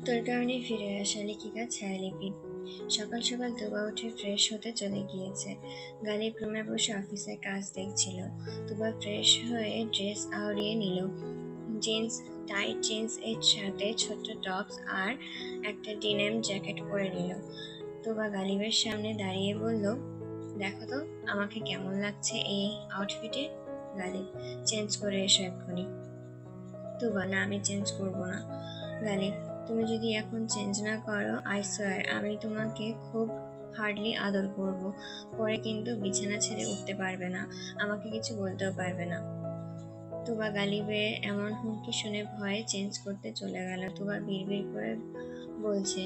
তোর কারণে ফিরে আসা লেখিকা ছায়া লিপি। সকাল সকাল তুবা উঠে ফ্রেশ হতে চলে গিয়েছে। গালিব রুমে বসে অফিসের কাজ দেখছিল। তুবা ফ্রেশ হয়ে ড্রেস আউড়িয়ে নিল। জিন্স, টাইট জিন্স এর সাথে ছোট্ট টপস আর একটা ডিনিম জ্যাকেট পরে নিল। তুবা গালিবের সামনে দাঁড়িয়ে বলল, দেখো তো আমাকে কেমন লাগছে এই আউটফিটে। গালিব, চেঞ্জ করে এসো এক্ষুনি। তুবা, না আমি চেঞ্জ করবো না। গালিব, তুমি যদি এখন চেঞ্জ না করো, আই সোয়ার আমি তোমাকে খুব হার্ডলি আদর করব। পরে কিন্তু বিছানা ছেড়ে উঠতে পারবে না, আমাকে কিছু বলতেও পারবে না। তুবা গালিবের এমন হুমকি শুনে ভয়ে চেঞ্জ করতে চলে গেল। তুবা বিড়বিড় করে বলছে,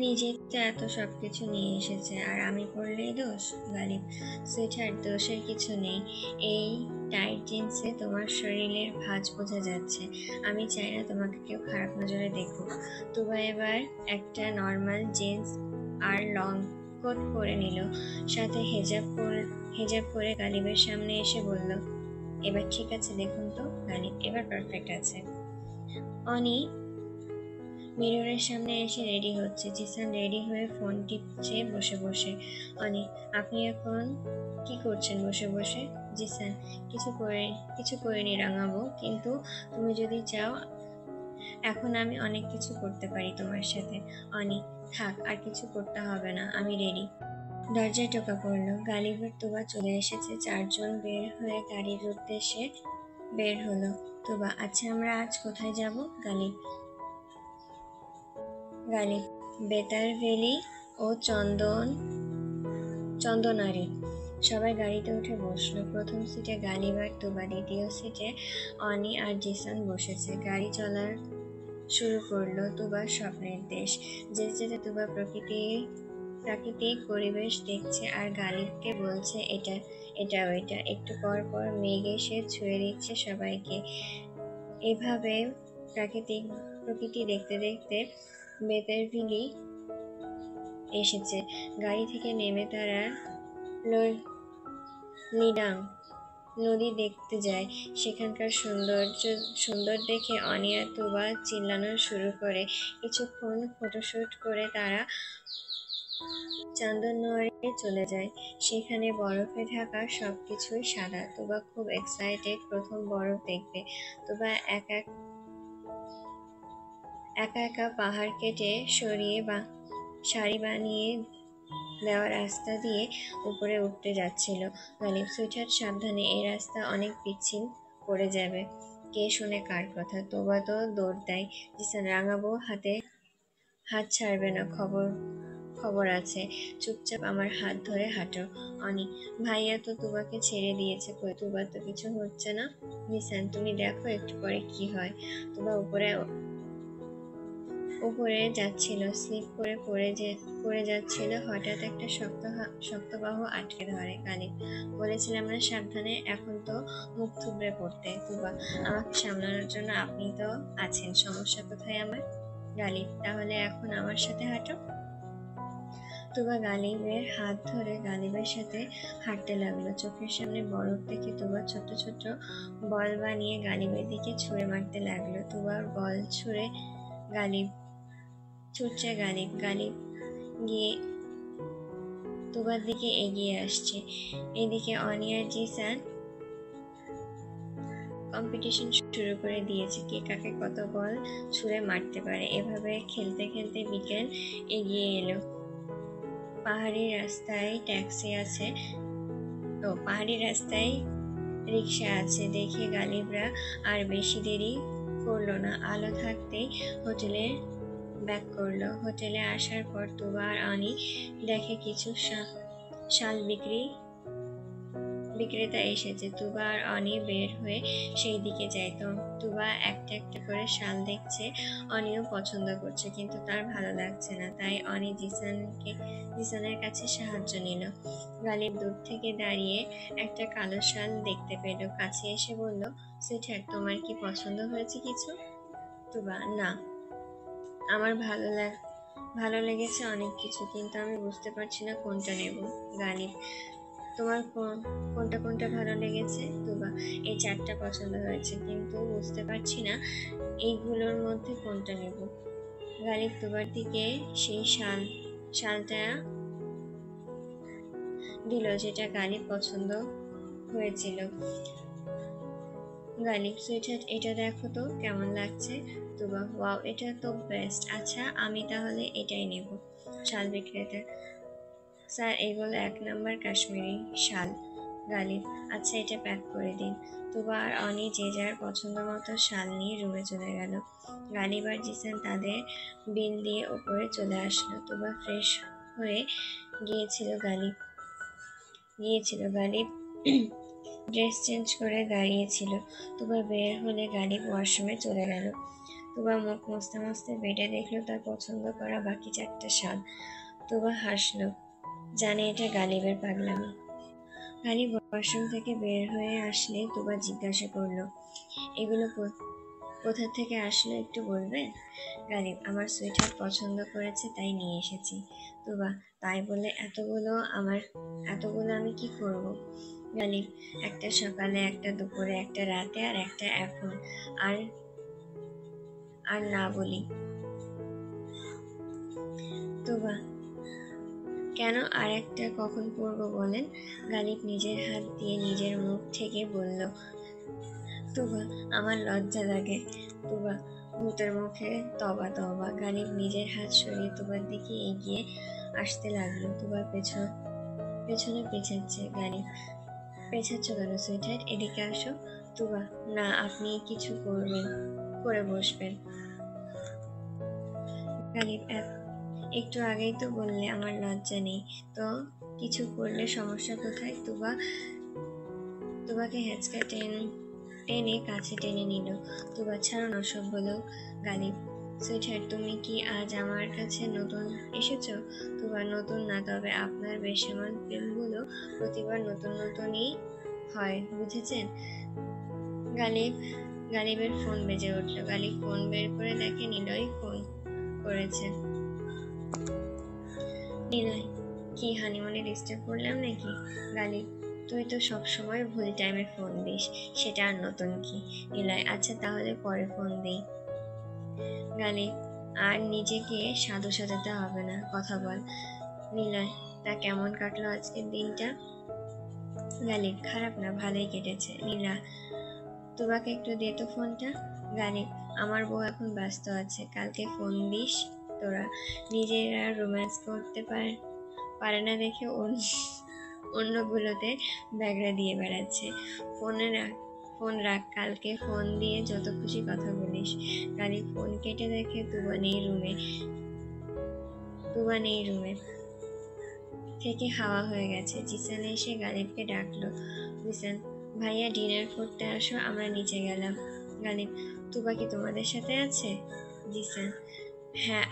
নিজেই তো এত সবকিছু নিয়ে এসেছে আর আমি পড়লেই দোষ। গালিব, সুইটহার্ট, দোষের কিছু নেই। এই টাইট জিন্সে তোমার শরীরের ভাঁজ বোঝা যাচ্ছে। আমি চাই না তোমাকে কেউ খারাপ নজরে দেখুক। তুবা এবার একটা নর্মাল জিন্স আর লং কোট পরে নিল, সাথে হেজাব পরে গালিবের সামনে এসে বলল, এবার ঠিক আছে দেখুন তো। গালিব, এবার পারফেক্ট আছে। অনি মিররের সামনে এসে রেডি হচ্ছে। জিসান রেডি হয়ে ফোন টিপছে বসে বসে। অনি, আপনি এখন কি করছেন বসে বসে? জিসান, কিছু করিনি রাঙাবো, কিন্তু তুমি যদি চাও এখন আমি অনেক কিছু করতে পারি তোমার সাথে। অনি, থাক আর কিছু করতে হবে না, আমি রেডি। দরজায় টোকা পড়লো। গালিবের তুবা চলে এসেছে। চারজন বের হয়ে গাড়ির উদ্দেশ্যে বের হলো। তুবা, আচ্ছা আমরা আজ কোথায় যাব? গালিব, বেতার ভ্যালি ও চন্দনারি। সবাই গাড়িতে উঠে বসলো। প্রথম সিটে গালিব আর তুবা, দ্বিতীয় সিটে অনি আর জিসান বসেছে। গাড়ি চলার শুরু করলো তুবার স্বপ্নের দেশ। যেতে যেতে তুবা প্রাকৃতিক পরিবেশ দেখছে আর গালিবকে বলছে এটা ওইটা। একটু পর পর মেঘ এসে ছুঁয়ে দিচ্ছে সবাইকে। এভাবে প্রকৃতি দেখতে দেখতে বেতারভিলি এসেছে। গাড়ি থেকে নেমে তারা লিডাং নদী দেখতে যায়। সেখানকার সুন্দর দেখে অনিয়া তুবা চিল্লানো শুরু করে। কিছুক্ষণ ফটোশুট করে তারা চান্দনোয়ারে চলে যায়। সেখানে বরফে ঢাকা সবকিছুই সাদা। তুবা খুব এক্সাইটেড প্রথম বরফ দেখবে। তুবা একা একা পাহাড় কেটে সারি বানিয়ে দেওয়া রাস্তা দিয়ে উপরে উঠতে যাচ্ছিল। গালিব, সুইটহার্ট সাবধানে, এই রাস্তা অনেক পিচ্ছিল, পড়ে যাবে। কে শুনে কার কথা? তোবা তো দৌড় দেয়। জিসান, রাঙাবো হাত ছাড়বে না, খবর আছে। চুপচাপ আমার হাত ধরে হাঁটো। অনি, ভাইয়া তো তুবাকে ছেড়ে দিয়েছে, কই তুবার তো কিছু হচ্ছে না। জিসান, তুমি দেখো একটু পরে কি হয়। তুবা উপরে যাচ্ছিল, স্লিপ করে পড়ে যাচ্ছিল। হঠাৎ একটা শক্ত বাহু আটকে ধরে। গালিব, বলেছিলাম না সাবধানে, এখন তো মুখ থুবড়ে পড়তে। তুবা, আমাকে সামলানোর জন্য আপনি তো আছেন, সমস্যা কোথায় আমার? গালিব, তাহলে এখন আমার সাথে হাঁটো। তুবা গালিবের হাত ধরে গালিবের সাথে হাঁটতে লাগলো। চোখের সামনে বরফ দেখে তুবা ছোট ছোট বল বানিয়ে গালিবের দিকে ছুঁড়ে মারতে লাগলো। তুবার বল ছুটছে গালিব গিয়ে তুবার দিকে এগিয়ে আসছে। এদিকে অনি আর জিসান কম্পিটিশন শুরু করে দিয়েছে, কে কাকে কত বল ছুঁড়ে মারতে পারে। এভাবে খেলতে খেলতে বিকেল এগিয়ে এলো। পাহাড়ি রাস্তায় রিক্সা আছে দেখে গালিবরা আর বেশি দেরি করলো না। আলো থাকতেই হোটেলে ব্যাক করলো। হোটেলে আসার পর তুবা আর অনি দেখে কিছু শাল বিক্রেতা এসেছে। তুবা আর অনি বের হয়ে সেই দিকে যায়। তুবা একটা একটা করে শাল দেখছে, অনিও পছন্দ করছে, কিন্তু তার ভালো লাগছে না। তাই অনি জিসানের কাছে সাহায্য নিল। গালিব দূর থেকে দাঁড়িয়ে একটা কালো শাল দেখতে পেল, কাছে এসে বলল, সুইটহার্ট, তোমার কি পছন্দ হয়েছে কিছু? তুবা, না, আমার ভালো লেগেছে অনেক কিছু, কিন্তু আমি বুঝতে পারছি না কোনটা নেব। গালিব, তোমার কোনটা কোনটা ভালো লেগেছে? তুবা, এই 4টা পছন্দ হয়েছে, কিন্তু বুঝতে পারছি না এইগুলোর মধ্যে কোনটা নেব। গালিব তুবার দিকে সেই শালটা দিল যেটা গালিব পছন্দ হয়েছিল। গালিব, সুইটহার্ট, এটা দেখো তো কেমন লাগছে। তুবা, ওয়াও, এটা তো বেস্ট। আচ্ছা, আমি তাহলে এটাই নেব। শাল বিক্রেতা, স্যার, এগুলো 1 নম্বর কাশ্মীরি শাল। গালিব, আচ্ছা, এটা প্যাক করে দিন। তুবা আর অনি যে যার পছন্দ মতো শাল নিয়ে রুমে চলে গেল। গালিব আর জিসান তাদের বিল দিয়ে ওপরে চলে আসলো। তুবা ফ্রেশ হয়ে গালিব ড্রেস চেঞ্জ করে দাঁড়িয়েছিল। তুবা বের হলে গালিব ওয়াশরুমে চলে গেল। তুবা মুখ মুছতে মুছতে বেডে দেখলো তার পছন্দ করা বাকি 4টা শাল। তুবা হাসলো, জানে এটা গালিবের পাগলামি। গালিব ওয়াশরুম থেকে বের হয়ে আসলে তুবা জিজ্ঞাসা করলো, এগুলো কোথা থেকে আসলো একটু বলবেন? গালিব, আমার সুইটহার্ট পছন্দ করেছে তাই নিয়ে এসেছি। তুবা, তাই বলে এতগুলো আমি কি করব? গালিব, একটা সকালে, একটা দুপুরে, একটা রাতে, আর একটা এখন। আর আর না বলি। তুবা, কেন? আর একটা কখন পরবো বলেন? গালিব নিজের হাত দিয়ে নিজের মুখ ঠেকে বলল, তুবা, আমার লজ্জা লাগে। তুবা ভূতের মুখে তবা তবা। গালিব নিজের হাত সরিয়ে তুবার দিকে এগিয়ে আসতে লাগলো। তুবা পেছনে পেছাচ্ছে। গালিব, পেছাচ্ছ কেন সুইটহার্ট? এদিকে আসো। তুবা, না, আপনি কিছু করে বসবেন। গালিব, একটু আগেই তো বললে আমার লজ্জা নেই, তো কিছু করলে সমস্যা কোথায়? তুবাকে হ্যাঁচকা টেনে কাছে টেনে নিল। তুবা, ছাড়ুন অসভ্য লোক। গালিব, সুইটহার্ট, তুমি কি আজ আমার কাছে নতুন এসেছ? তুবা, নতুন না, তবে আপনার বেসামাল প্রেমগুলো প্রতিবার নতুন নতুনই হয়, বুঝেছেন? গালিবের ফোন বেজে উঠল। গালিব ফোন বের করে দেখে নিলয় ফোন করেছে। নিলয়, কি হানিমুনে ডিস্টার্ব করলাম নাকি? গালিব, তুই তো সবসময় ভুল টাইমে ফোন দিস, সেটা আর নতুন কি? নিলয়, আচ্ছা তাহলে পরে ফোন দিই। গালিব, আর নিজেকে সাধু সাজাতে হবে না, কথা বল। নিলয়, তা কেমন কাটলো আজকের দিনটা? গালিব, খারাপ না, ভালোই কেটেছে। তুবাকে একটু দে তো ফোনটা। গালিব, আমার বউ এখন ব্যস্ত আছে, কালকে ফোন দিস। তোরা নিজেরা রোম্যান্স করতে পারে না দেখে অন্যগুলোতে ব্যাগরা দিয়ে বেড়াচ্ছে। ফোন রাখ, কালকে ফোন দিয়ে যত খুশি কথা বলিস। গালিব ফোন কেটে দেখে তুবা নেই রুমে থেকে হাওয়া হয়ে গেছে। জিসান এসে গালিবকে ডাকলো। জিসান, ভাইয়া ডিনার করতে আসো, আমরা নিচে গেলাম। গালিব, তুবা কি তোমাদের সাথে আছে? জিসান, হ্যাঁ,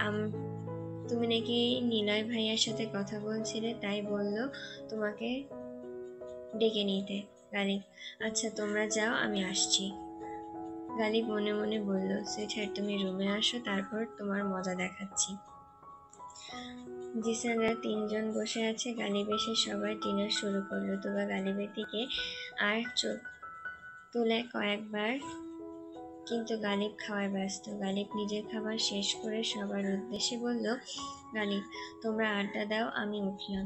তুমি নাকি নিলয় ভাইয়ার সাথে কথা বলছিলে, তাই বললো তোমাকে ডেকে নিতে। গালিব, আচ্ছা তোমরা যাও, আমি আসছি। গালিব মনে মনে বলল, সুইটহার্ট, তুমি রুমে আসো, তারপর তোমার মজা দেখাচ্ছি। জিসানরা 3জন বসে আছে। গালিব এসে সবাই ডিনার শুরু করলো। তুবা গালিবের দিকে আর চোখ তুলে কয়েকবার, কিন্তু গালিব খাওয়ায় ব্যস্ত। গালিব নিজের খাবার শেষ করে সবার উদ্দেশ্যে বলল, গালিব, তোমরা আড্ডা দাও, আমি উঠলাম।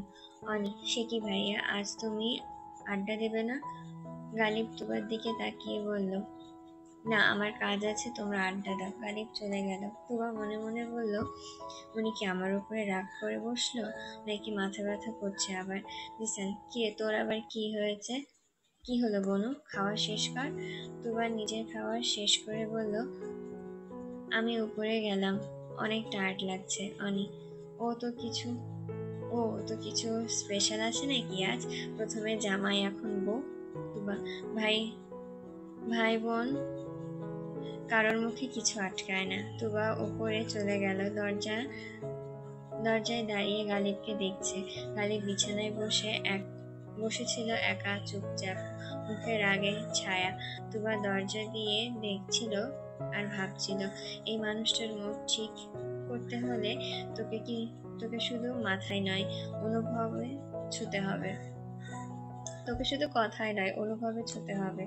অনি, সে কি ভাইয়া, আজ তুমি আড্ডা দেবে না? গালিব তুবার দিকে তাকিয়ে বলল, না, আমার কাজ আছে, তোমরা আড্ডা দাও। গালিব চলে গেল। তুবা মনে মনে বলল, উনি কি আমার উপরে রাগ করে বসলো, নাকি মাথা ব্যথা করছে আবার? জিসান, কে, তোর আবার কি হয়েছে? কি হলো বনু, খাওয়া শেষ কর। তুবা নিজের খাওয়া শেষ করে বলল, আমি উপরে গেলাম, অনেক টায়ার্ড লাগছে। অনি, ও তো কিছু স্পেশাল আছে নাকি আজ? প্রথমে জামাই, এখন বউ। তুবা, ভাই ভাই বোন কারোর মুখে কিছু আটকায় না। তুবা উপরে চলে গেল। দরজায় দাঁড়িয়ে গালিবকে দেখছে। গালিব বিছানায় বসেছিল একা, চুপচাপ, মুখে রাগের ছায়া। তুবা দরজা দিয়ে দেখছিল আর ভাবছিল, এই মানুষটার মুড ঠিক করতে হলে তোকে শুধু মাথায় নয়, অনুভবে ছুতে হবে। তোকে শুধু কথায় নয়, অনুভবে ছুতে হবে।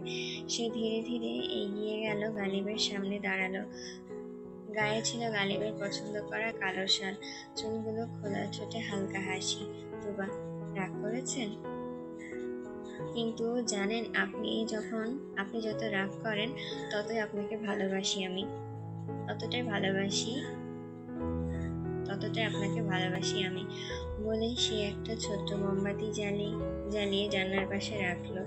সে ধীরে ধীরে এগিয়ে গেল, গালিবের সামনে দাঁড়ালো। গায়ে ছিল গালিবের পছন্দ করা কালো শাল, চুলগুলো খোলা, ঠোঁটে হালকা হাসি। তুবা, রাগ করেছেন? কিন্তু জানেন, আপনি যত রাগ করেন ততই আপনাকে ভালোবাসি আমি, ততটাই ভালোবাসি ততটাই আপনাকে ভালোবাসি আমি। বলেই সে একটা ছোট্ট মোমবাতি জ্বালিয়ে জানলার পাশে রাখলো।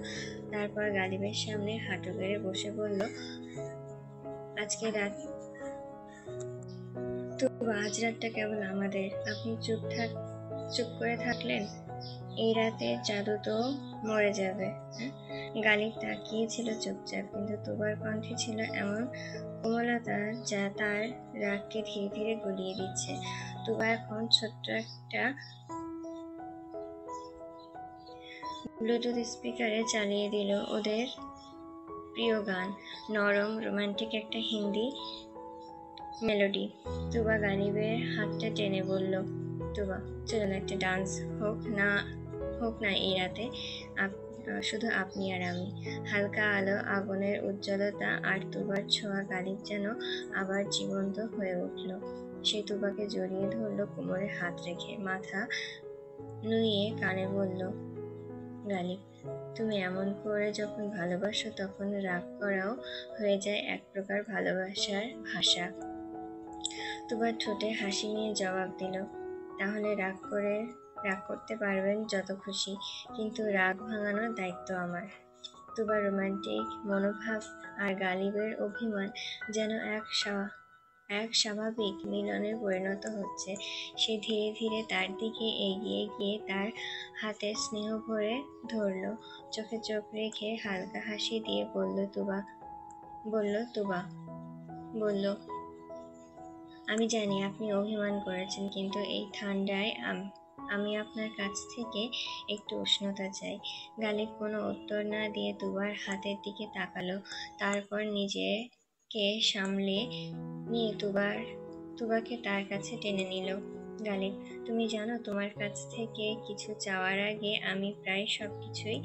তারপর গালিবের সামনে হাঁটু গেড়ে বসে বলল, আজকে রাত আজ রাতটা কেবল আমাদের। আপনি চুপ করে থাকলেন, এই রাতের জাদু তো মরে যাবে। গালিব তাকিয়েছিল চুপচাপ, কিন্তু তুবার কণ্ঠে ছিল এমন কোমলতা যা তার রাগকে ধীরে ধীরে গলিয়ে দিচ্ছে। তুবা এখন ছোট্ট একটা ব্লুটুথ স্পিকারে চালিয়ে দিল ওদের প্রিয় গান, নরম রোমান্টিক একটা হিন্দি মেলোডি। তুবা গালিবের হাতটা টেনে বলল, তুবা, চলুন একটা ডান্স হোক না এই রাতে, শুধু আপনি আর আমি। হালকা আলো, আগুনের উজ্জ্বলতা আর তুবার ছোঁয়া, গালিব যেন আবার জীবন্ত হয়ে উঠল। সে তুবাকে জড়িয়ে ধরলো, কোমরে হাত রেখে, মাথা নুইয়ে কানে বলল, গালিব, তুমি এমন করে যখন ভালোবাসো তখন রাগ করাও হয়ে যায় এক প্রকার ভালোবাসার ভাষা। তুবার ঠোঁটে হাসি নিয়ে জবাব দিল, তাহলে রাগ করতে পারবেন যত খুশি, কিন্তু রাগ ভাঙানোর দায়িত্ব আমার। তুবার রোমান্টিক মনোভাব আর গালিবের অভিমান যেন এক স্বাভাবিক মিলনে পরিণত হচ্ছে। সে ধীরে ধীরে তার দিকে এগিয়ে গিয়ে তার হাতে স্নেহ ভরে ধরল, চোখে চোখ রেখে হালকা হাসি দিয়ে বলল, আমি জানি আপনি অভিমান করেছেন, কিন্তু এই ঠান্ডায় আমি আপনার কাছ থেকে একটু উষ্ণতা চাই। গালিব কোনো উত্তর না দিয়ে তুবার হাতের দিকে তাকালো, তারপর নিজেকে সামলে নিয়ে তুবাকে তার কাছে টেনে নিল। গালিব, তুমি জানো, তোমার কাছ থেকে কিছু চাওয়ার আগে আমি প্রায় সবকিছুই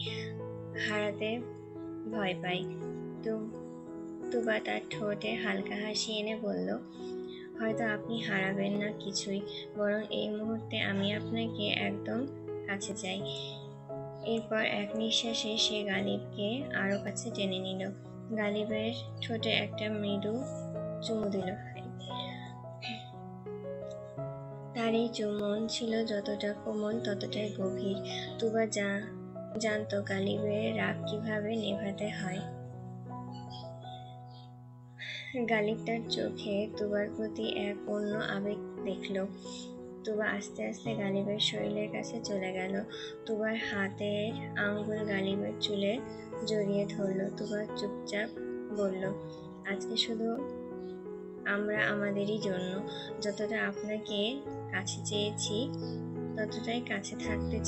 হারাতে ভয় পাই। তুবা তার ঠোঁটে হালকা হাসি এনে বলল, হয়তো আপনি হারাবেন না কিছুই, বরং এই মুহূর্তে আমি আপনাকে একদম কাছে চাই। এরপর এক নিঃশ্বাসে সে গালিবকে আরো কাছে টেনে নিল, গালিবের ঠোঁটে একটা মৃদু চুমু দিল। তার এই চুম্বন ছিল যতটা কোমল ততটাই গভীর। তুবা জানতো গালিবের রাগ কিভাবে নেভাতে হয়। গালিব তার চোখে তুবার প্রতি এক অন্য আবেগ দেখল। তুবা আস্তে আস্তে গালিবের শরীরের কাছে চলে গেল, তুবার হাতের আঙ্গুল গালিবের চুলে জড়িয়ে ধরল। তুবা চুপচাপ বলল, আজকে শুধু আমরা আমাদেরই জন্য। যতটা আপনাকে কাছে চেয়েছি ততটাই কাছে থাকতে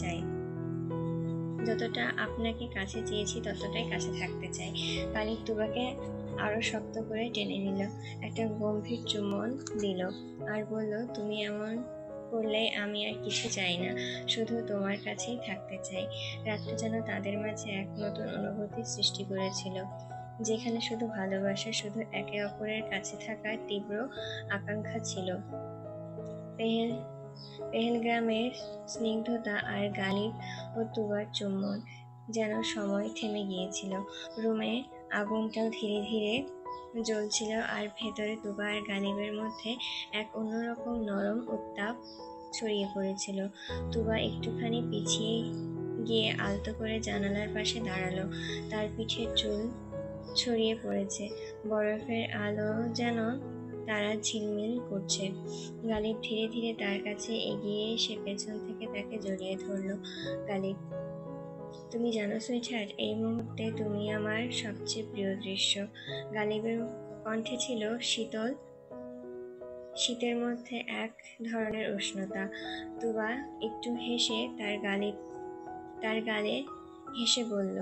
চাই। গালিব তুবাকে আরো শক্ত করে টেনে নিল, একটা গম্ভীর চুম্বন দিল আর বলল, তুমি এমন করলে আমি আর কিছু চাই না, শুধু তোমার কাছেই থাকতে চাই। রাতটা যেন তাদের মাঝে এক নতুন অনুভূতি সৃষ্টি করেছিল, যেখানে শুধু ভালোবাসা, শুধু একে অপরের কাছে থাকার তীব্র আকাঙ্ক্ষা ছিল। পেহেলগ্রামের স্নিগ্ধতা আর গালিব ও তুবার চুম্বন যেন সময় থেমে গিয়েছিল। রুমে আগুনটাও ধীরে ধীরে জ্বলছিল, আর ভেতরে তুবা আর গালিবের মধ্যে এক অন্যরকম নরম উত্তাপ ছড়িয়ে পড়েছিল। তুবা একটুখানি পিছিয়ে গিয়ে আলতো করে জানালার পাশে দাঁড়ালো, তার পিঠের চুল ছড়িয়ে পড়েছে, বরফের আলো যেন তারা ঝিলমিল করছে। গালিব ধীরে ধীরে তার কাছে এগিয়ে এসে পেছন থেকে তাকে জড়িয়ে ধরল। গালিব, তুমি জানো সুইটহার্ট, এই মুহূর্তে তুমি আমার সবচেয়ে প্রিয় দৃশ্য। গালিবের কণ্ঠে ছিল শীতের মধ্যে এক ধরনের উষ্ণতা। তুবা একটু হেসে তার গালে হেসে বলল,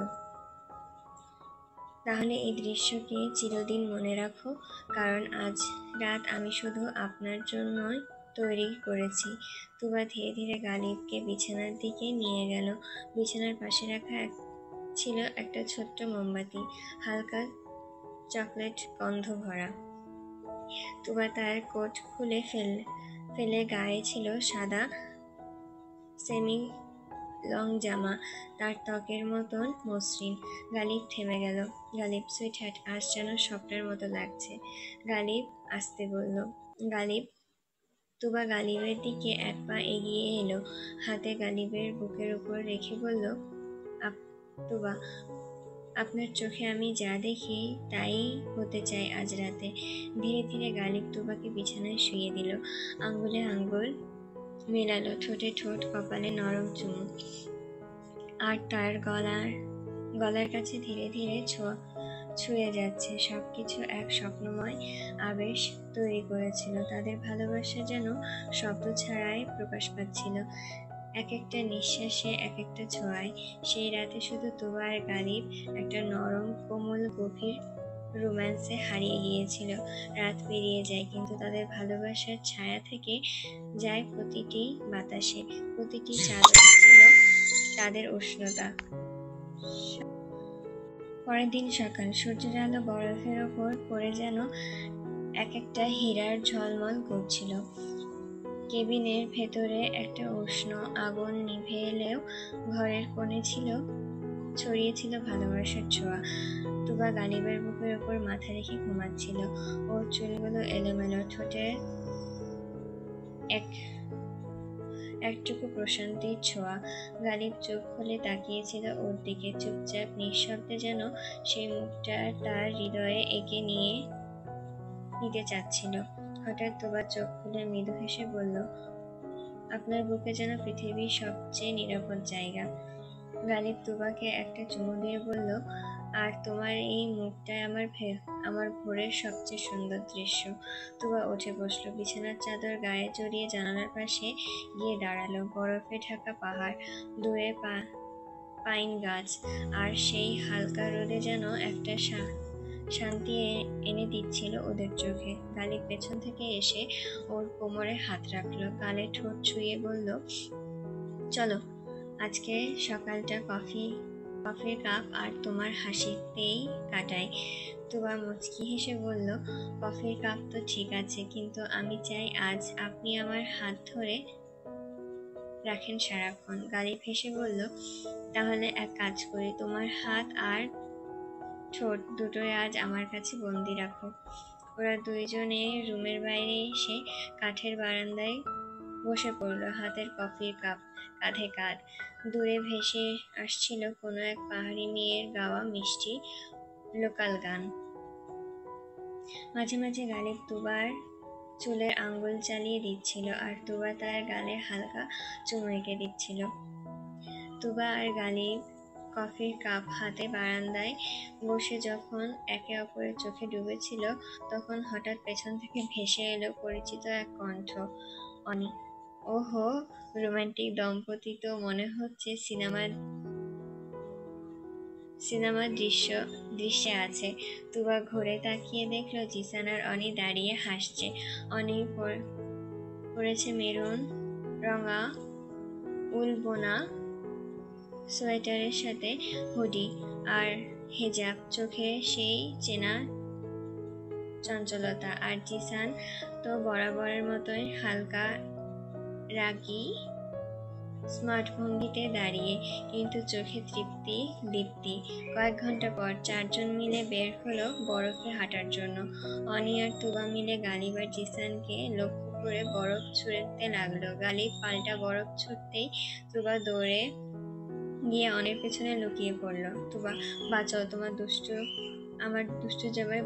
তাহলে এই দৃশ্যকে চিরদিন মনে রাখো, কারণ আজ রাত আমি শুধু আপনার জন্যই তৈরি করেছি। তুবা ধীরে ধীরে গালিবকে বিছানার দিকে নিয়ে গেল। বিছানার পাশে রাখা ছিল একটা ছোট্ট মোমবাতি, হালকা চকলেট গন্ধ ভরা। তুবা তার কোট খুলে ফেলে গায়ে ছিল সাদা সেমি লং জামা, তার ত্বকের মতন মসৃণ। গালিব থেমে গেল। গালিব, সুইটহার্ট, আজ যেন স্বপ্নের মতো লাগছে। গালিব আসতে বলল। গালিব। তুবা গালিবের দিকে এক পা এগিয়ে এলো, হাতে গালিবের বুকের উপর রেখে বলল, তুবা, আপনার চোখে আমি যা দেখি তাই হতে চাই আজ রাতে। ধীরে ধীরে গালিব তুবাকে বিছানায় শুইয়ে দিল, আঙ্গুলে আঙ্গুল মেলালো, ঠোঁটে ঠোঁট, কপালে নরম চুমু, আর তার গলার কাছে ধীরে ধীরে ছুঁয়ে যাচ্ছে। সবকিছু এক স্বপ্নময় আবেশ তৈরি করেছিল। তাদের ভালোবাসা যেন শব্দ ছাড়াই প্রকাশ পাচ্ছিল, এক একটা নিঃশ্বাসে, এক একটা ছোঁয়ায়। সেই রাতে শুধু তুবা আর গালিব একটা নরম, কোমল, গভীর রোম্যান্সে হারিয়ে গিয়েছিল। রাত পেরিয়ে যায়, কিন্তু তাদের ভালোবাসার ছায়া থেকে যায় প্রতিটি বাতাসে, প্রতিটি চাদর ছিল তাদের উষ্ণতা। পরের দিন সকাল, সূর্যের আলো বরফের ওপর পড়ে যেন এক একটা হীরার ঝলমল করছিল। কেবিনের ভেতরে একটা উষ্ণ আগুন নিভে এলেও ঘরের কোণে ছড়িয়ে ছিল ভালোবাসার ছোঁয়া। তুবা গালিবের বুকের ওপর মাথা রেখে ঘুমাচ্ছিল, ওর চুলগুলো এলোমেলো, ঠোঁটের একটুকু প্রশান্তির ছোঁয়া। গালিব চোখ খুলে তাকিয়েছিল ওর দিকে, চুপচাপ, নিঃশব্দে, যেন সেই মুখটা তার হৃদয়ে এঁকে নিতে চাচ্ছিল। হঠাৎ তুবা চোখ খুলে মৃদু হেসে বলল, আপনার বুকে যেন পৃথিবীর সবচেয়ে নিরাপদ জায়গা। গালিব তুবাকে একটা চুমু দিয়ে বলল, আর তোমার এই মুখটাই আমার ভোরের সবচেয়ে সুন্দর দৃশ্য। তুবা উঠে বসলো, বিছানার চাদর গায়ে জড়িয়ে জানালার পাশে গিয়ে দাঁড়ালো। বরফে ঢাকা পাহাড়, দূরে পাইন গাছ, আর সেই হালকা রোদে যেন একটা শান্তি এনে দিচ্ছিল ওদের চোখে। গালিব পেছন থেকে এসে ওর কোমরে হাত রাখলো, গালে ঠোঁট ছুঁয়ে বলল, চলো আজকে সকালটা কফির কাপ আর তোমার হাসিতেই কাটাই। তুবা মুচকি হেসে বলল, কফির কাপ তো ঠিক আছে, কিন্তু আমি চাই আজ আপনি আমার হাত ধরে রাখেন সারাক্ষণ। গালিব হেসে বলল, তাহলে এক কাজ করি, তোমার হাত আর ঠোঁট দুটোই আজ আমার কাছে বন্দি রাখো। ওরা দুইজনে রুমের বাইরে এসে কাঠের বারান্দায় বসে পড়ল, হাতের কফির কাপ, কাঁধে কাঁধ। দূরে ভেসে আসছিল কোনো এক পাহাড়ি মেয়ের গাওয়া মিষ্টি লোকাল গান। মাঝে মাঝে গালিব তুবার চুলের আঙ্গুল চালিয়ে দিচ্ছিল, আর তুবা তার গালে হালকা চুমু এঁকে দিচ্ছিল। তুবা আর গালিব কফির কাপ হাতে বারান্দায় বসে যখন একে অপরের চোখে ডুবেছিল, তখন হঠাৎ পেছন থেকে ভেসে এলো পরিচিত এক কণ্ঠ, অনি। ওহো, রোমান্টিক দম্পতি তো মনে হচ্ছে সিনেমার দৃশ্যে আছে। তুবা ঘুরে তাকিয়ে দেখলো জিসান আর অনি দাঁড়িয়ে হাসছে। অনি পরেছে মেরুন রঙা উল বোনা সোয়েটারের সাথে হুডি আর হেজাব, চোখে সেই চেনা চঞ্চলতা। আর জিসান তো বরাবরের মতোই হালকা রাগী স্মার্ট ভঙ্গিতে দাঁড়িয়ে, কিন্তু চোখে তৃপ্তি, দীপ্তি। কয়েক ঘন্টা পর চারজন মিলে বের হলো বরফে হাঁটার জন্য। অনি আর তুবা মিলে গালিব আর জিসানকে লক্ষ্য করে বরফ ছুঁড়তে লাগলো। গালিব পাল্টা বরফ ছুঁড়তেই তুবা দৌড়ে গিয়ে অনির পেছনে লুকিয়ে পড়লো। তুবা, বাঁচাও, আমার দুষ্টু জামাই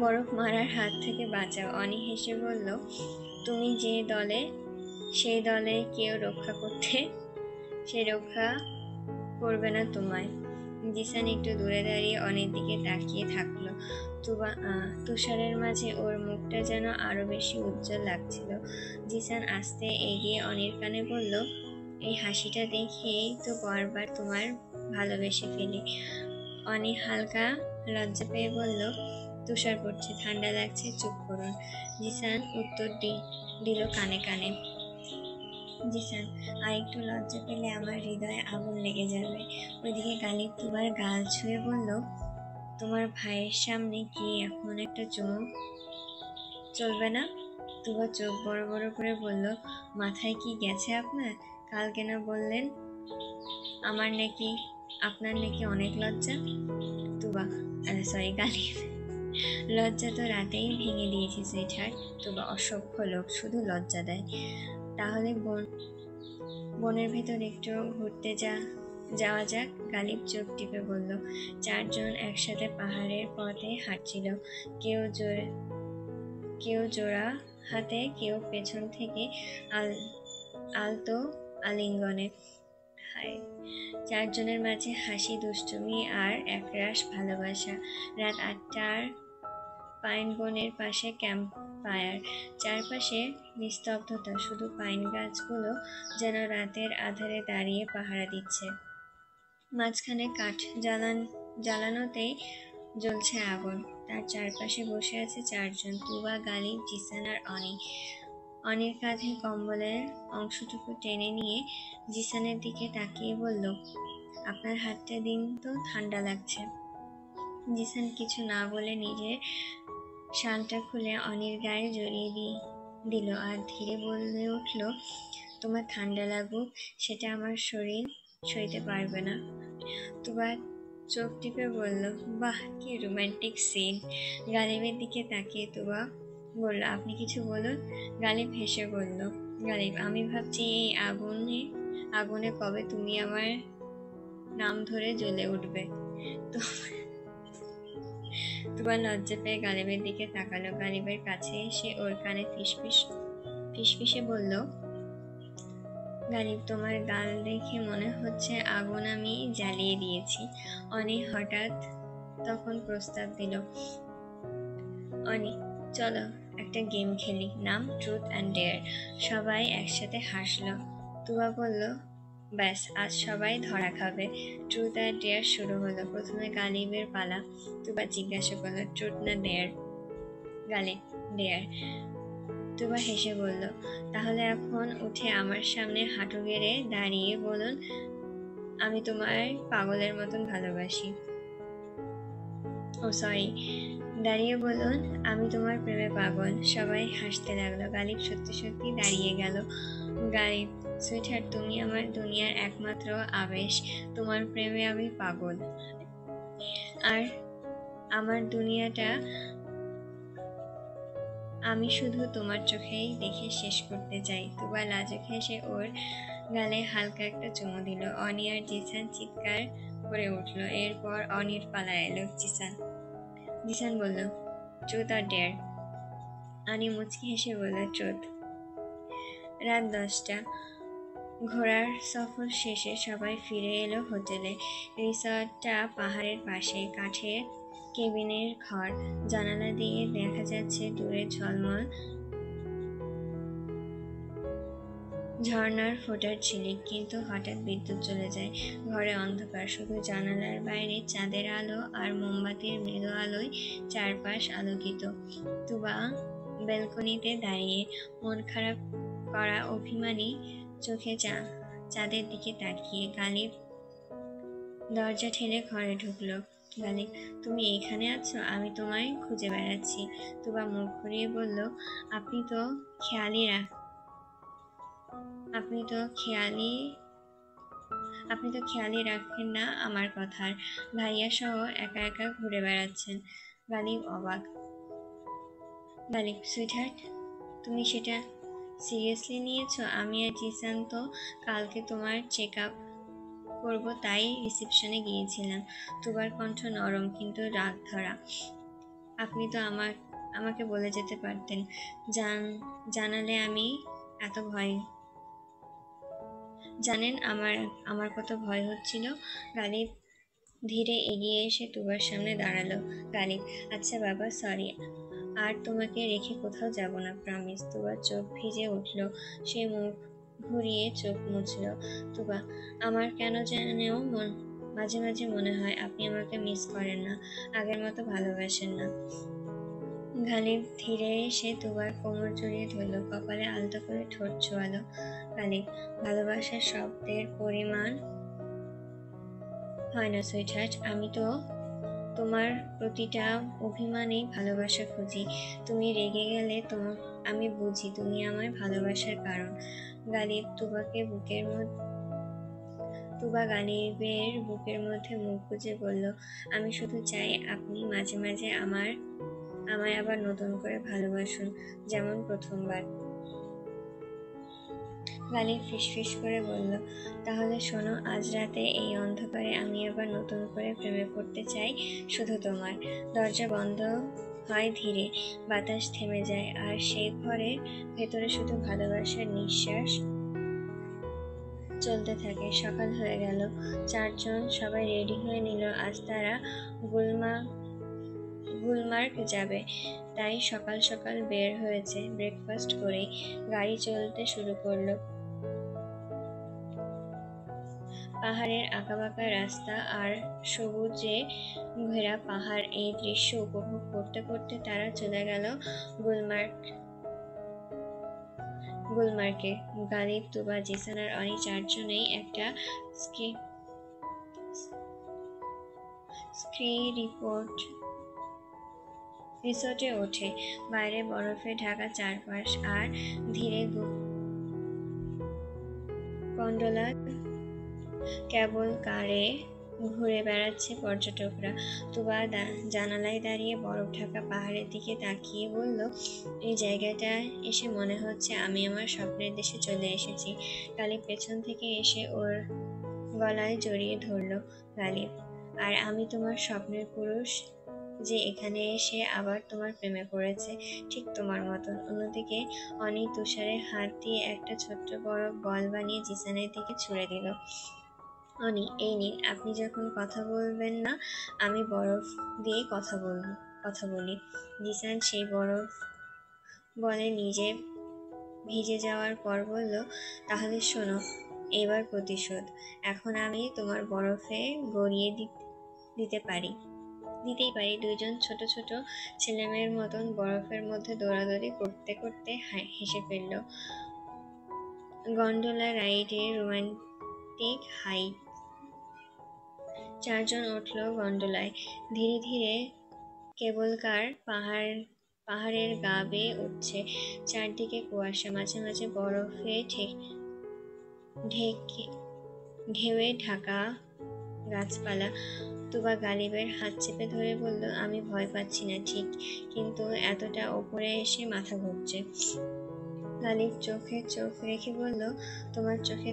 বরফ মারার হাত থেকে বাঁচাও। অনি হেসে বলল, তুমি যে দলে, সেই দলে কেউ সে রক্ষা করবে না তোমায়। জিসান একটু দূরে দাঁড়িয়ে অনির দিকে তাকিয়ে থাকলো। তুষারের মাঝে ওর মুখটা যেন আরো বেশি উজ্জ্বল লাগছিল। জিসান আস্তে এগিয়ে অনির কানে বলল, এই হাসিটা দেখেই তো বারবার তোমার ভালোবেসে ফেলি। অনি হালকা লজ্জা পেয়ে বলল, তুষার পড়ছে, ঠান্ডা লাগছে, চুপ করুন। জিসান উত্তর দিল কানে কানে, জিসান, আর একটু লজ্জা পেলে আমার হৃদয়ে আগুন লেগে যাবে। ওইদিকে গালিব তুবার গাল ছুঁয়ে বলল, তোমার ভাইয়ের সামনে কি এখন একটা চুমু চলবে না? তুবা চোখ বড় বড় করে বলল, মাথায় কি গেছে আপনার? কালকে না বললেন আপনার নাকি অনেক লজ্জা? তুবা, সরি গালিব, লজ্জা তো রাতেই ভেঙে দিয়েছি সুইটহার্ট। তুবা, অসভ্য লোক, শুধু লজ্জা দেয়। তাহলে বনের ভেতর একটু ঘুরতে যাওয়া যাক। গালিব চোখ টিপে বলল। চারজন একসাথে পাহাড়ের পথে হাঁটছিল, কেউ জোড়া হাতে, কেউ পেছন থেকে আলতো আলিঙ্গনে। চারজনের মাঝে হাসি, দুষ্টুমি আর একরাশ ভালোবাসা। রাত 8টার পাইন বনের পাশে ক্যাম্প ফায়ার, চারপাশে নিস্তব্ধতা, শুধু পাইন গাছগুলো যেন রাতের আধারে দাঁড়িয়ে পাহারা দিচ্ছে। মাঝখানে কাঠ জ্বালানোতেই জ্বলছে আগুন। তার চারপাশে বসে আছে চারজন, তুবা, গালিব, জিসান আর অনি। অনির কাঁধে কম্বলের অংশটুকু টেনে নিয়ে জিসানের দিকে তাকিয়ে বলল, আপনার হাতটা দিন তো, ঠান্ডা লাগছে। জিসান কিছু না বলে নিজের শালটা খুলে অনির গায়ে জড়িয়ে দিল আর ধীরে বলে উঠল, তোমার ঠান্ডা লাগুক সেটা আমার শরীর সইতে পারবে না। তুবা চোখ টিপে বলল, বাহ, কি রোমান্টিক সিন। গালিবের দিকে তাকিয়ে তুবা বলল, আপনি কিছু বলুন। গালিব হেসে বলল, গালিব, আমি ভাবছি এই আগুনে কবে তুমি আমার নাম ধরে জ্বলে উঠবে। তুবা লজ্জা পেয়ে গালিবের দিকে তাকালো। গালিবের কাছে এসে ওর কানে ফিসফিসে বলল, গালিব, তোমার গাল দেখে মনে হচ্ছে আগুন আমি জ্বালিয়ে দিয়েছি। অনি হঠাৎ তখন প্রস্তাব দিল, অনি, চলো একটা গেম খেলি, নাম ট্রুথ অ্যান্ড ডেয়ার। সবাই একসাথে হাসলো। তুবা বলল, ব্যাস, আজ সবাই ধরা খাবে। ট্রুথ আর ডেয়ার শুরু হলো। প্রথমে গালিবের পালা। তুবা জিজ্ঞাসা করলো, ট্রুথ না ডেয়ার? গালিব, ডেয়ার। তুবা হেসে বলল, তাহলে এখন উঠে আমার সামনে হাঁটু গেড়ে দাঁড়িয়ে বলুন, আমি তোমায় পাগলের মতন ভালোবাসি। সরি, দাঁড়িয়ে বলুন, আমি তোমার প্রেমে পাগল। সবাই হাসতে লাগলো। গালিব সত্যি সত্যি দাঁড়িয়ে গেল। গালিব, সুইটহার্ট, তুমি আমার দুনিয়ার একমাত্র আবেশ। তোমার প্রেমে আমি পাগল, আর আমার দুনিয়াটা আমি শুধু তোমার চোখেই দেখে শেষ করতে চাই। তুবা লাজুক হেসে ওর গালে হালকা একটা চুমু দিল। অনি আর জিসান চিৎকার করে উঠলো। এরপর অনির পালা এলো। জিসান বলল, ট্রুথ আর ডেয়ার? অনি মুচকি হেসে বলল, ট্রুথ। রাত 10টা। ঘোড়ার সফর শেষে সবাই ফিরে এলো হোটেলে। রিসর্টটা পাহাড়ের পাশে, কাঠের কেবিনের ঘর। জানালা দিয়ে দেখা যাচ্ছে দূরে ঝলমল ঝর্ণার ফোঁটার ঝিলিক। কিন্তু হঠাৎ বিদ্যুৎ চলে যায়। ঘরে অন্ধকার, শুধু জানালার বাইরে চাঁদের আলো আর মোমবাতির মৃদু আলোয় চারপাশ আলোকিত। তুবা ব্যালকনিতে দাঁড়িয়ে মন খারাপ করা অভিমানী চোখে চাঁদের দিকে তাকিয়ে। গালিব দরজা ঠেলে ঘরে ঢুকলো। গালিব, তুমি এইখানে আছো? আমি তোমায় খুঁজে বেড়াচ্ছি। তুবা মুখ ঘুরিয়ে বলল, আপনি তো খেয়ালই রাখেন না আমার কথার। ভাইয়া সহ একা একা ঘুরে বেড়াচ্ছেন। গালিব অবাক। গালিব, সুইটহার্ট, তুমি সেটা সিরিয়াসলি নিয়েছো? আমি আর জিসান তো কালকে তোমার চেক আপ করবো তাই রিসেপশনে গিয়েছিলাম। তুবার কণ্ঠ নরম কিন্তু রাগ ধরা। আপনি তো আমাকে বলে যেতে পারতেন। জানালে আমি এত ভয়। জানেন আমার কত ভয় হচ্ছিল। গালিব ধীরে এগিয়ে এসে তুবার সামনে দাঁড়ালো। গালিব, আচ্ছা বাবা, সরি, আর তোমাকে রেখে কোথাও যাব না, প্রমিস। তুবার চোখ ভিজে উঠল। সে মুখ ঘুরিয়ে চোখ মুছল। তুবা, আমার কেন জানেও মাঝে মাঝে মনে হয় আপনি আমাকে মিস করেন না, আগের মতো ভালোবাসেন না। গালিব ধীরে এসে তুবার কোমর জড়িয়ে ধরল, কপালে আলতো করে ঠোঁট ছোঁয়ালো। গালিব, ভালোবাসার শব্দের পরিমাণ হয় না সুইটহার্ট। আমি তো তোমার প্রতিটা অভিমানেই ভালোবাসা খুঁজি। তুমি রেগে গেলে আমি বুঝি তুমি আমার ভালোবাসার কারণ। গালিব তুবা গালিবের বুকের মধ্যে মুখ গুজে বলল, আমি শুধু চাই আপনি মাঝে মাঝে আমায় আবার নতুন করে ভালোবাসুন, যেমন প্রথমবার। গালিব ফিসফিস করে বলল, তাহলে শোনো, আজ রাতে এই অন্ধকারে আমি আবার নতুন করে প্রেমে পড়তে চাই, শুধু তোমার। দরজা বন্ধ হয় ধীরে, বাতাস থেমে যায়, আর সেই ঘরের ভেতরে শুধু ভালোবাসার নিঃশ্বাস চলতে থাকে। সকাল হয়ে গেল, চারজন সবাই রেডি হয়ে নিল। আজ তারা গুলমার্গ যাবে, তাই সকাল সকাল বের হয়েছে। ব্রেকফাস্ট করেই গাড়ি চলতে শুরু করলো। পাহাড়ের আঁকাবাঁকা রাস্তা আর সবুজে ঘেরা পাহাড়, এই দৃশ্য উপভোগ করতে করতে তারা চলে গেল গুলমার্গে। গালিব, তুবা, জিসান আর অনি চারজনেই একটা স্কি রিসোর্টে ওঠে। বাইরে বরফে ঢাকা চারপাশ, আর ধীরে গন্ডোলা কেবল কারে ঘুরে বেড়াচ্ছে পর্যটকরা। তুবা জানালায় দাঁড়িয়ে বরফ ঢাকা পাহাড়ের দিকে তাকিয়ে বলল, এই জায়গাটা এসে মনে হচ্ছে আমি আমার স্বপ্নের দেশে চলে এসেছি। গালিব পেছন থেকে এসে ওর গলায় জড়িয়ে ধরল। গালিব, আর আমি তোমার স্বপ্নের পুরুষ, যে এখানে এসে আবার তোমার প্রেমে পড়েছে, ঠিক তোমার মতন। অন্যদিকে অনি তুষারে হাত দিয়ে একটা ছোট্ট বরফ বল বানিয়ে জিসানের দিকে ছুঁড়ে দিল। অনি, এই নিন, আপনি যখন কথা বলবেন না, আমি বরফ দিয়ে কথা বলি। জিসান সেই বরফ বলে নিজে ভিজে যাওয়ার পর বলল, তাহলে শোনো, এবার প্রতিশোধ। এখন আমি তোমার বরফে গড়িয়ে দিতেই পারি। দুইজন ছোট ছোট ছেলেমেয়ের মতন বরফের মধ্যে দৌড়াদৌড়ি করতে করতে হেসে ফেলল। গন্ডোলা রাইডে রোমান্টিক হাই। চারজন উঠল গন্ডোলায়। ধীরে ধীরে কেবল কার পাহাড়ের গা বেয়ে উঠছে। চারদিকে কুয়াশা, মাঝে মাঝে বরফে ঢেউয়ে ঢাকা গাছপালা। তুবা গালিবের হাত চেপে ধরে বলল, আমি ভয় পাচ্ছি না ঠিক, কিন্তু এতটা ওপরে এসে মাথা ঘুরছে। গালিব চোখে চোখ রেখে বলল, তোমার চোখে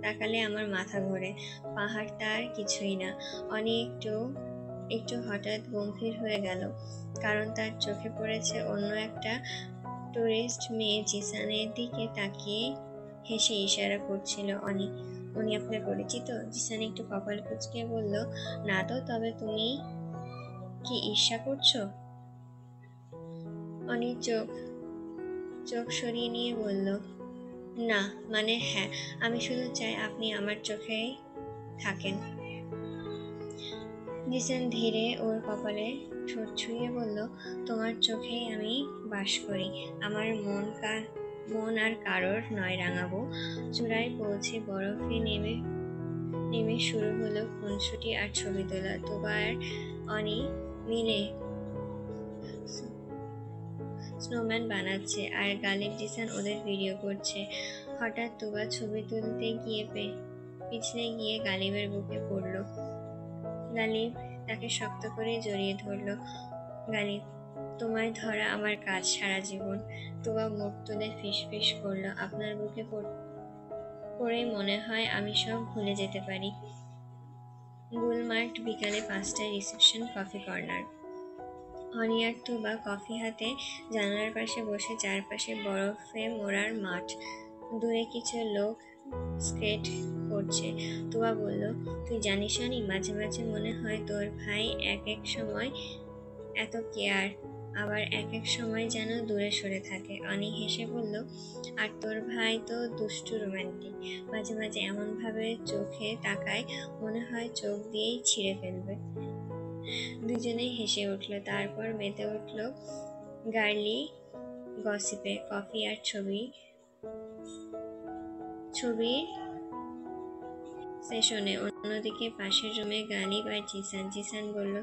তাকালে আমার মাথা ঘোরে। পাহাড় তার কিছুই না। অনেক একটু হঠাৎ গম্ভীর হয়ে গেল, কারণ তার চোখে পড়েছে অন্য একটা টুরিস্ট মেয়ে জিসানের দিকে তাকিয়ে হেসে ইশারা করছিল। উনি আপনার পরিচিত? জিসান একটু কপাল কুঁচকে বলল, না তো, তবে তুমি কি ঈর্ষা করছো? অনি চোখ সরিয়ে নিয়ে বলল, না, মানে হ্যাঁ, আমি শুধু চাই আপনি আমার চোখেই থাকেন। জিসান ধীরে ওর কপালে ঠোঁট ছুঁয়ে বলল, তোমার চোখেই আমি বাস করি। আমার মন আর কারোর নয় রাঙাবো। চূড়ায় পৌঁছে বরফে নেমে শুরু হলো খুনসুটি আর ছবি তোলা। তুবা আর অনি মিলে স্নোম্যান বানাচ্ছে, আর গালিব জিসান ওদের ভিডিও করছে। হঠাৎ তুবা ছবি তুলতে গিয়ে পিছলে গিয়ে গালিবের বুকে পড়ল। গালিব তাকে শক্ত করে জড়িয়ে ধরল। গালিব, তোমায় ধরা আমার কাজ সারা জীবন। তুবা মুখ তুলে ফিসফিস করল, আপনার বুকে পড়ে মনে হয় আমি সব ভুলে যেতে পারি। গুলমার্গ, বিকালে 5টায়, রিসেপশন, কফি কর্নার। অনি আর তুবা কফি হাতে জানালার পাশে বসে, চারপাশে বরফে মোড়ার মাঠ। দূরে কিছু লোক স্কেট করছে। তুবা বলল, তুই জানিস অনি, মাঝে মাঝে মনে হয় তোর ভাই এক এক সময় এত কেয়ার, আবার এক এক সময় যেন দূরে সরে থাকে। অনি হেসে বলল, আর তোর ভাই তো দুষ্টু রোমান্টিক, মাঝে মাঝে এমন ভাবে চোখে তাকায় মনে হয় চোখ দিয়েই ছিঁড়ে ফেলবে। দুজনেই হেসে উঠল, তারপর মেতে উঠল গার্লি গসিপে কফি আর ছবির সেশনে। অন্যদিকে পাশের রুমে গালিব আর জিসান বলল,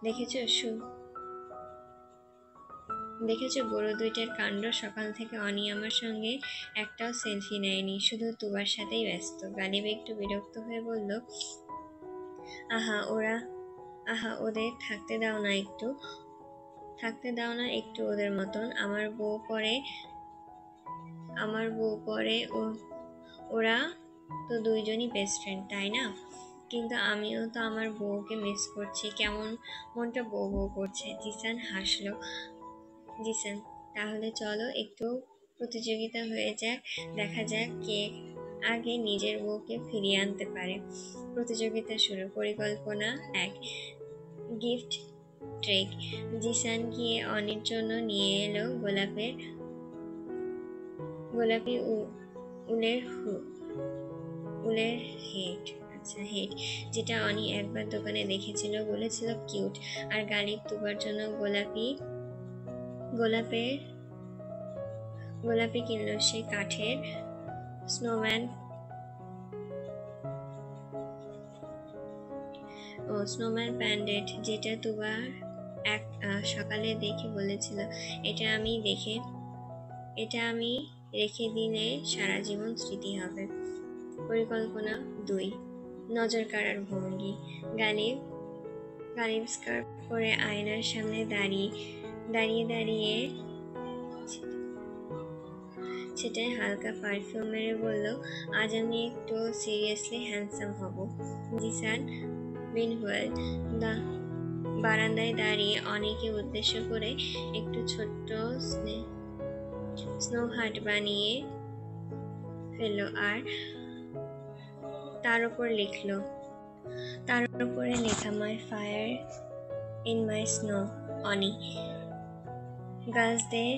দেখেছো বড় দুইটার কাণ্ড। সকাল থেকে অনি আমার সঙ্গে একটাও সেলফি নেয়নি, শুধু তুবার সাথেই ব্যস্ত। গালিব একটু বিরক্ত হয়ে বলল, ওদের থাকতে দাও না একটু ওদের মতন। আমার বউ পরে ওরা তো দুইজনই বেস্ট ফ্রেন্ড, তাই না? কিন্তু আমিও তো আমার বউকে মিস করছি, কেমন মনটা বউ বউ করছে। জিসান হাসলো। জিসান, তাহলে চলো একটু প্রতিযোগিতা হয়ে যাক, দেখা যাক কে আগে নিজের বউকে ফিরিয়ে আনতে পারে। প্রতিযোগিতা শুরু। পরিকল্পনা 1, গিফট ট্রেক। জিসান গিয়ে অনির জন্য নিয়ে এলো গোলাপি উলের হেড, যেটা অনি একবার দোকানে দেখেছিল, বলেছিল কিউট। আর গালিব তুবার জন্য গোলাপি কিনলো সে কাঠের স্নোম্যান প্যান্ডেট, যেটা তুবার সকালে দেখে বলেছিল, এটা আমি রেখে দিলে সারা জীবন স্মৃতি হবে। পরিকল্পনা 2, নজর কাড়ার ভঙ্গি। গালিব স্কার্ফ পরে আয়নার সামনে দাঁড়িয়ে সেটাই হালকা পারফিউম মেরে বলল, আজ আমি একটু সিরিয়াসলি হ্যান্ডসাম হব। জিসান মিনহুয়াল বারান্দায় দাঁড়িয়ে অনেকে উদ্দেশ্য করে একটু ছোট্ট স্নো হাট বানিয়ে ফেললো আর তার উপরে লেখা, my fire in my snow অনি। গার্লসদের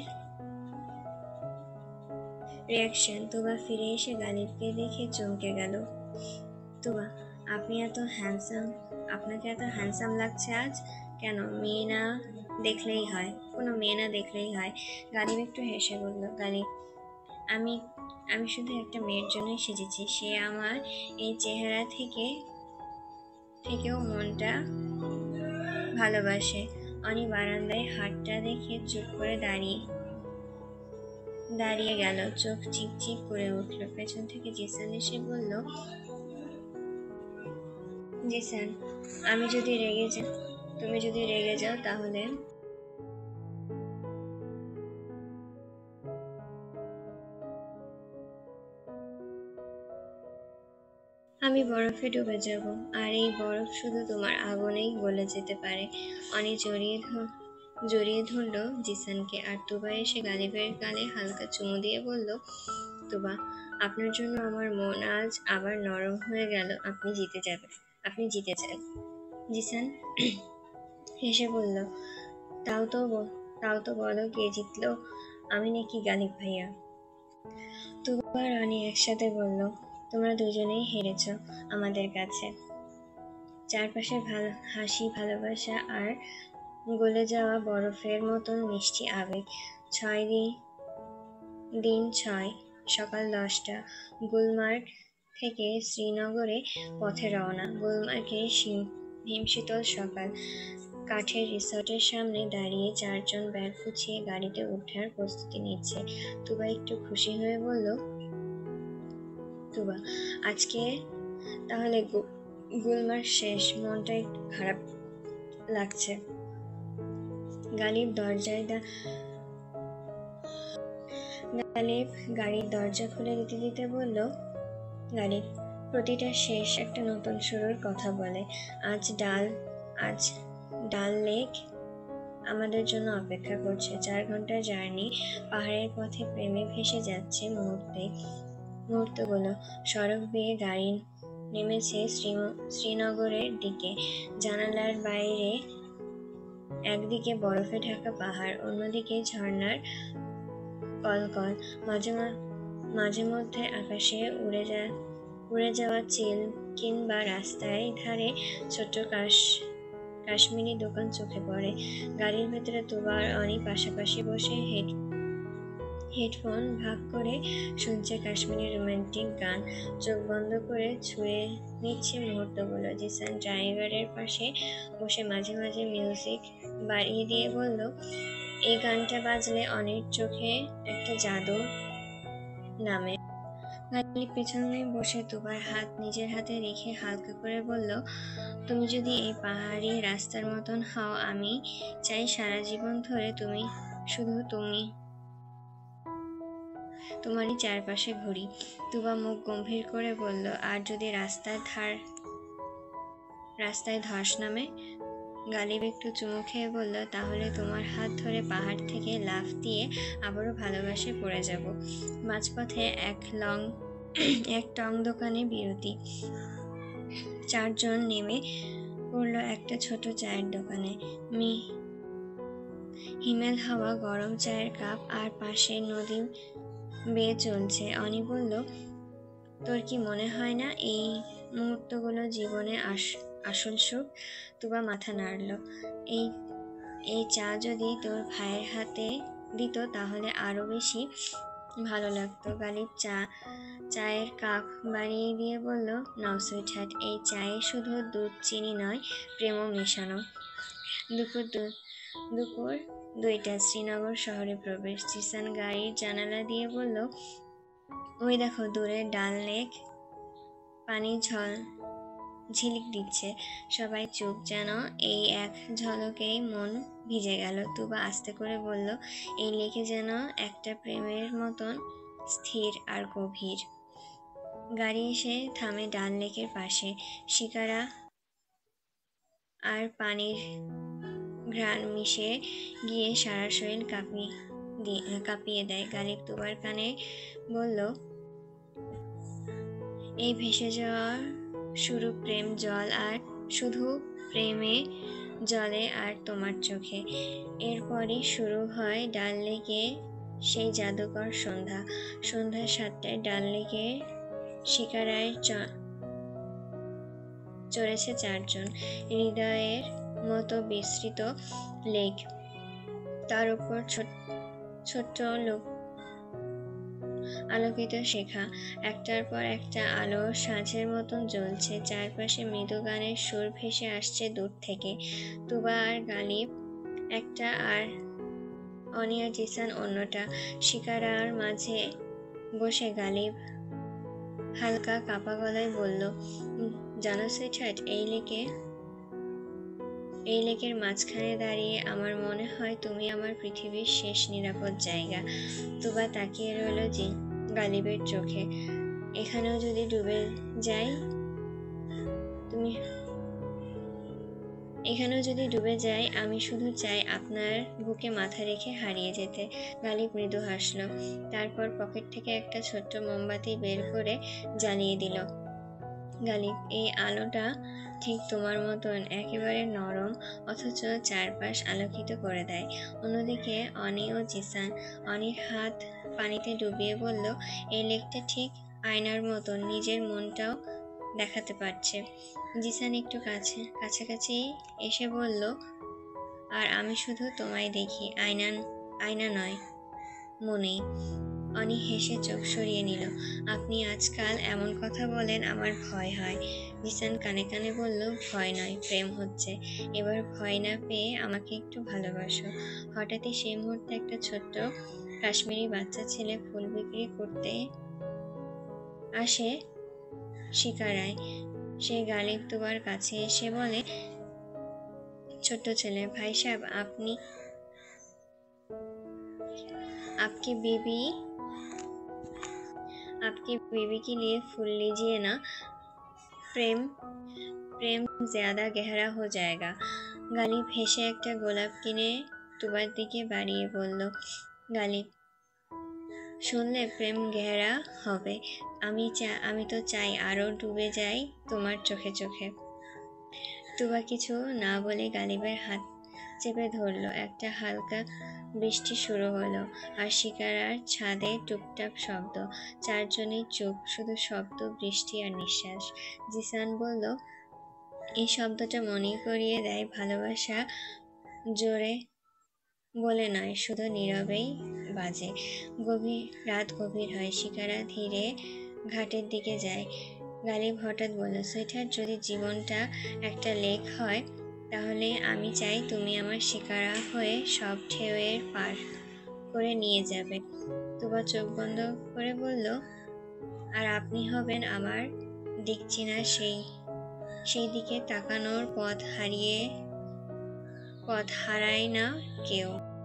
রিয়াকশন। তুবা ফিরে এসে গালিবকে দেখে চমকে গেল। তুবা, আপনাকে এত হ্যান্ডসাম লাগছে আজ। কেন? কোনো মেয়ে না দেখলেই হয়। গালিব একটু হেসে বলল, গালিব, আমি শুধু একটা মেয়ের জন্যই সেজেছি। সে আমার এই চেহারা থেকেও মনটা ভালোবাসে। অনি বারান্দায় হাটটা দেখে চুপ করে দাঁড়িয়ে গেল, চোখ চিকচিক করে উঠল। পেছন থেকে জিসান এসে বলল, জিসান, তুমি যদি রেগে যাও তাহলে আমি বরফে ডুবে যাব, আর এই বরফ শুধু তোমার আগুনেই গলে যেতে পারে। অনি জড়িয়ে ধরলো জিসানকে, আর তুবা এসে গালিবের গালে হালকা চুমু দিয়ে বলল, তুবা, আপনার জন্য আমার মন আজ আবার নরম হয়ে গেল। আপনি জিতেছেন। জিসান হেসে বলল, তাও তো বলো কে জিতলো, আমি নাকি গালিব ভাইয়া? তুবা আর অনি একসাথে বলল, তোমরা দুজনেই হেরেছ আমাদের কাছে। চারপাশে হাসি, ভালোবাসা আর গলে যাওয়া বরফের মতন মিষ্টি আবেগ। 6 সকাল 10টা। গুলমার্গ থেকে শ্রীনগরে পথে রওনা। গুলমার্গের হিমশীতল সকাল। কাঠের রিসর্টের সামনে দাঁড়িয়ে 4 জন ব্যাগ গুছিয়ে গাড়িতে ওঠার প্রস্তুতি নিচ্ছে। তুবা একটু খুশি হয়ে বলল, তুবা, আজকে তাহলে গুলমার্গ শেষ, মনটা একটু খারাপ লাগছে। গালিব গাড়ির দরজা খুলে দিতে বলল, গালিব, প্রতিটা শেষ একটা নতুন শুরুর কথা বলে। আজ ডাল লেক আমাদের জন্য অপেক্ষা করছে। 4 ঘন্টার জার্নি, পাহাড়ের পথে প্রেমে ভেসে যাচ্ছে মুহূর্তগুলো। সড়ক বেয়ে গাড়ি নেমেছে শ্রীনগরের দিকে। জানালার বাইরে একদিকে বরফে ঢাকা পাহাড়, অন্যদিকে ঝর্ণার কলকল। মাঝে মধ্যে আকাশে উড়ে যাওয়া চিল, কিংবা রাস্তায় ধারে ছোট কাশ্মীরি দোকান চোখে পড়ে। গাড়ির ভেতরে তুবা আর অনি পাশাপাশি বসে হেডফোন ভাগ করে শুনছে কাশ্মীরি রোমান্টিক গান। চোখ বন্ধ করে ছুঁয়ে নিচ্ছে মুহূর্তগুলো। জিসান ড্রাইভারের পাশে বসে মাঝে মাঝে মিউজিক বাড়িয়ে দিয়ে বলল, এই গানটা বাজলে অনির চোখে একটা জাদু নামে। গালিব পেছনে বসে তুবার হাত নিজের হাতে রেখে হালকা করে বলল, তুমি যদি এই পাহাড়ি রাস্তার মতন হও, আমি চাই সারা জীবন ধরে শুধু তোমারই চারপাশে ঘুরি। তুবা মুখ গম্ভীর করে বলল, আর যদি রাস্তায় ধস নামে? গালিব একটু চুমু খেয়ে বলল, তাহলে তোমার হাত ধরে পাহাড় থেকে লাফ দিয়ে আবারও ভালোবাসে পড়ে যাব। মাঝপথে এক টং দোকানে বিরতি। চারজন নেমে পড়ল একটা ছোট চায়ের দোকানে। হিমেল হাওয়া, গরম চায়ের কাপ আর পাশে নদী বেয়ে চলছে। অনি বলল, তোর কি মনে হয় না এই মুহূর্তগুলো জীবনে আসল সুখ? তুবা মাথা নাড়ল। এই চা যদি তোর ভাইয়ের হাতে দিত তাহলে আরো বেশি ভালো লাগতো। গালিব চায়ের কাপ বাড়িয়ে দিয়ে বলল, নাও সুইটহার্ট, এই চায়ে শুধু দুধ চিনি নয়, প্রেমও মেশানো। দুপুর 2টা, শ্রীনগর শহরে প্রবেশ। জিসান গাড়ির জানালা দিয়ে বলল, ওই দেখো দূরে ডাল লেক, পানি ঝিলিক দিচ্ছে। সবাই চুপ, যেন এই এক ঝলকেই মন ভিজে গেল। তুবা আস্তে করে বলল, এই লেকে যেন একটা প্রেমের মতন স্থির আর গভীর। গাড়ি এসে থামে ডাল লেকের পাশে। শিকারা আর পানির ঘ্রাণ মিশে গিয়ে সারা শরীর কাঁপিয়ে দেয়। গালিব তুবার কানে বলল, এই ভেসে যাওয়ার শুরু প্রেম জল, আর শুধু প্রেমে জলে আর তোমার চোখে। এরপরই শুরু হয় ডাল লেকে সেই জাদুকর সন্ধ্যা। সন্ধ্যা 7টায় ডাল লেকে শিকারায় চড়েছে 4জন। হৃদয়ের মতো বিস্তৃত লেক, তার উপর ছোট্ট আলোকিত শেখা, একটার পর একটা আলো সাঁঝের মতন জ্বলছে। চারপাশে মৃদু গানের সুর ভেসে আসছে দূর থেকে। তুবা আর গালিব একটা, আর অনি আর জিসান অন্যটা। শিকারার মাঝে বসে গালিব হালকা কাপা গলায় বলল, জানো সুইটহার্ট, এই লেকের মাঝখানে দাঁড়িয়ে আমার মনে হয় তুমি আমার পৃথিবীর শেষ নিরাপদ জায়গা। তুবা তাকিয়ে রইল গালিবের চোখে। এখানেও যদি ডুবে যাই, আমি শুধু চাই আপনার বুকে মাথা রেখে হারিয়ে যেতে। গালিব মৃদু হাসল, তারপর পকেট থেকে একটা ছোট্ট মোমবাতি বের করে জ্বালিয়ে দিল। গালিব, এই আলোটা ঠিক তোমার মতন একেবারে নরম, অথচ চারপাশ আলোকিত করে দেয়। অন্যদিকে অনি ও জিসান। অনির হাত পানিতে ডুবিয়ে বলল, এই লেকটা ঠিক আয়নার মতন, নিজের মনটাও দেখাতে পারছে। জিসান একটু কাছাকাছি এসে বলল, আর আমি শুধু তোমায় দেখি, আয়না নয়, মনেই। অনি হেসে চোখ সরিয়ে নিল। আপনি আজকাল এমন কথা বলেন, আমার ভয় হয়। জিসান কানে কানে বলল, ভয় নয়, প্রেম হচ্ছে। এবার ভয় না পেয়ে আমাকে একটু ভালোবাসো। হঠাৎই সেই মুহূর্তে একটা ছোট্ট কাশ্মীরি বাচ্চা ছেলে ফুল বিক্রি করতে আসে শিকারায়। সে গালিব তুবার কাছে এসে বলে, ছোট্ট ছেলে, ভাই সাহেব, आपकी बीवी के लिए फूल लीजिए ना, प्रेम ज्यादा गहरा हो जाएगा। গালিব হেসে একটা গোলাপ কিনে তুবার দিকে বাড়িয়ে বলল, গালিব, শুনলে প্রেম গেহরা হবে। আমি তো চাই আরো ডুবে যাই তোমার চোখে চোখে। তুবা কিছু না বলে গালিবের হাত চেপে ধরল। একটা হালকা বৃষ্টি শুরু হলো, আর শিকারার ছাদে টুপটাপ শব্দ। চারজনই চুপ, শুধু শব্দ, বৃষ্টি আর নিঃশ্বাস। জিসান বলল, এই শব্দটা মনে করিয়ে দেয় ভালোবাসা জোরে বলে নয়, শুধু নীরবেই বাজে। রাত গভীর হয়, শিকারা ধীরে ঘাটের দিকে যায়। গালিব হঠাৎ বলল, সুইটহার্ট, যদি জীবনটা একটা লেক হয়, তাহলে আমি চাই তুমি আমার শিকারা হয়ে সব ঢেউয়ের পার করে নিয়ে যাবে। তুবা চোখ বন্ধ করে বলল, আর আপনি হবেন আমার দিক চেনা সেই দিকে তাকানোর পথ হারায় না কেউ।